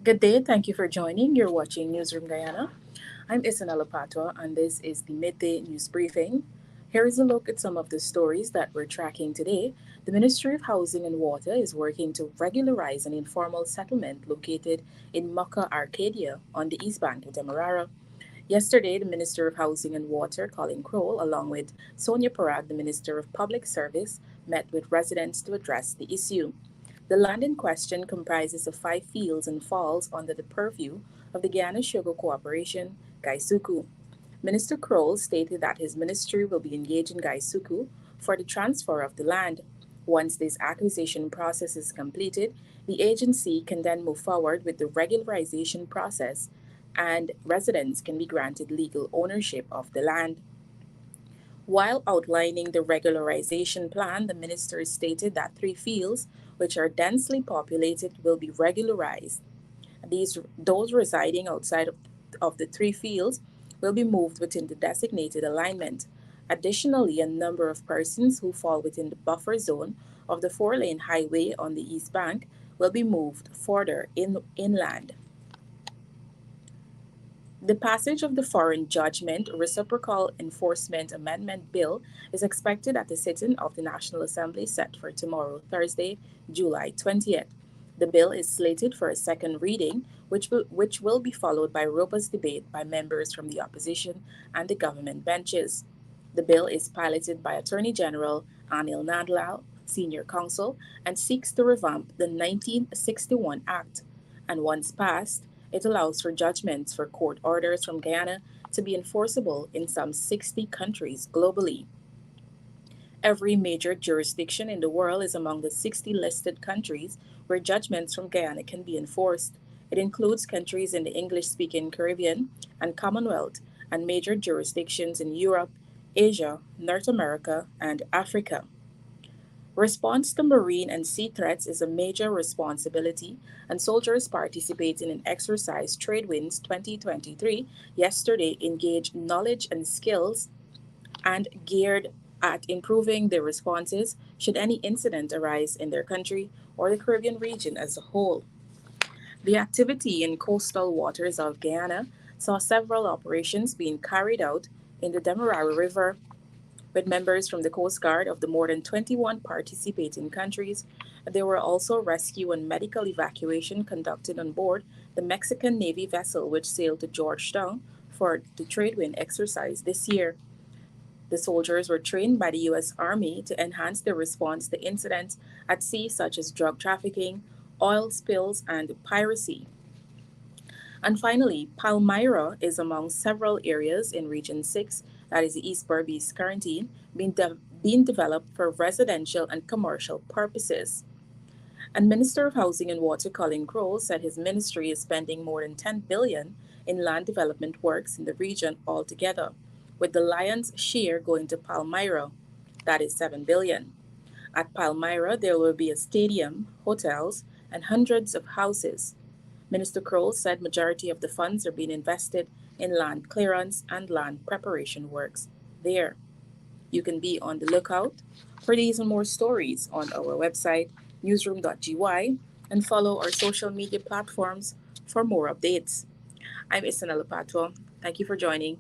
Good day. Thank you for joining. You're watching Newsroom Guyana. I'm Isanella Patwa, and this is the Midday News Briefing. Here is a look at some of the stories that we're tracking today. The Ministry of Housing and Water is working to regularize an informal settlement located in Mucka, Arcadia, on the east bank of Demerara. Yesterday, the Minister of Housing and Water, Colin Crowell, along with Sonia Parag, the Minister of Public Service, met with residents to address the issue. The land in question comprises of 5 fields and falls under the purview of the Guyana Sugar Corporation, Gaisuku. Minister Crowell stated that his ministry will be engaging Gaisuku for the transfer of the land. Once this acquisition process is completed, the agency can then move forward with the regularization process and residents can be granted legal ownership of the land. While outlining the regularization plan, the minister stated that 3 fields, which are densely populated, will be regularized. Those residing outside of the 3 fields will be moved within the designated alignment. Additionally, a number of persons who fall within the buffer zone of the 4-lane highway on the east bank will be moved further inland. The passage of the Foreign Judgment Reciprocal Enforcement Amendment Bill is expected at the sitting of the National Assembly set for tomorrow, Thursday, July 20th. The bill is slated for a second reading, which will be followed by robust debate by members from the opposition and the government benches. The bill is piloted by Attorney General Anil Nadlal, senior counsel, and seeks to revamp the 1961 Act. And once passed, it allows for judgments for court orders from Guyana to be enforceable in some 60 countries globally. Every major jurisdiction in the world is among the 60 listed countries where judgments from Guyana can be enforced. It includes countries in the English speaking Caribbean and Commonwealth and major jurisdictions in Europe, Asia, North America, and Africa. Response to marine and sea threats is a major responsibility, and soldiers participating in Exercise Tradewinds 2023 yesterday engaged knowledge and skills and geared at improving their responses should any incident arise in their country or the Caribbean region as a whole. The activity in coastal waters of Guyana saw several operations being carried out in the Demerara River with members from the Coast Guard of the more than 21 participating countries. There were also rescue and medical evacuation conducted on board the Mexican Navy vessel which sailed to Georgetown for the Tradewind exercise this year. The soldiers were trained by the U.S. Army to enhance their response to incidents at sea such as drug trafficking, oil spills, and piracy. And finally, Palmyra is among several areas in Region 6, that is the East Berbice quarantine, being developed for residential and commercial purposes. And Minister of Housing and Water Colin Crowell said his ministry is spending more than 10 billion in land development works in the region altogether, with the lion's share going to Palmyra, that is 7 billion. At Palmyra, there will be a stadium, hotels, and hundreds of houses. Minister Crowell said majority of the funds are being invested in land clearance and land preparation works there. You can be on the lookout for these and more stories on our website, newsroom.gy, and follow our social media platforms for more updates. I'm Isanella Patwa. Thank you for joining.